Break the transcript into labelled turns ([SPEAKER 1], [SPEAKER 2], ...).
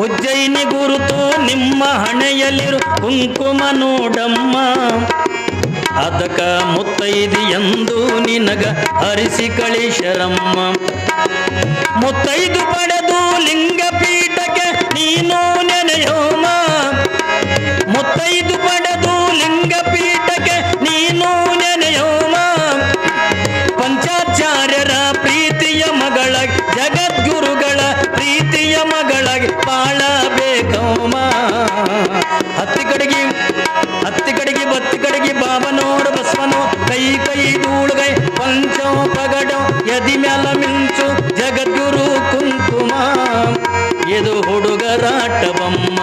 [SPEAKER 1] ಉಜ್ಜಯಿನಿ ಗುರುತು ನಿಮ್ಮ ಹಣೆಯಲ್ಲಿರು ಕುಂಕುಮ ನೋಡಮ್ಮ. ಅದಕ ಮುತ್ತೈದಿ ಎಂದು ನಿನಗ ಹರಿಸಿ ಕಳಿಶರಮ್ಮ. ಮುತ್ತೈದು ಪಡೆದು ಲಿಂಗ ಪೀಠಕ್ಕೆ ನೀನು ನೆನೆಯೋಮ. ಮುತ್ತೈದು ಪಡೆದು ಲಿಂಗ ಪೀಠಕ್ಕೆ ನೀನು ನೆನೆಯೋಮ. ಪಂಚಾಚಾರ್ಯರ ಪ್ರೀತಿಯ ಮಗಳಾಗಿ ಜಗದ್ಗುರುಗಳ ಪ್ರೀತಿಯ ಮಗಳಾಗಿ ಬಾಳಬೇಕಮ್ಮ. ಹತ್ತಿ ಕಡೆಗೆ ಬತ್ತಿ ಕಡೆಗೆ ಬಾಬನೋಡು ಬಸವನೋ ಕೈ ಕೈ ಧೂಳುಗೈ ಪಂಚೋ ಪಗಡೋ ಎದಿ ಮ್ಯಾಲ ಮಿಂಚು ಜಗದ್ಗುರು ಕುಂಕುಮ ಇದು ಹುಡುಗರಾಟ ಬಮ್ಮ.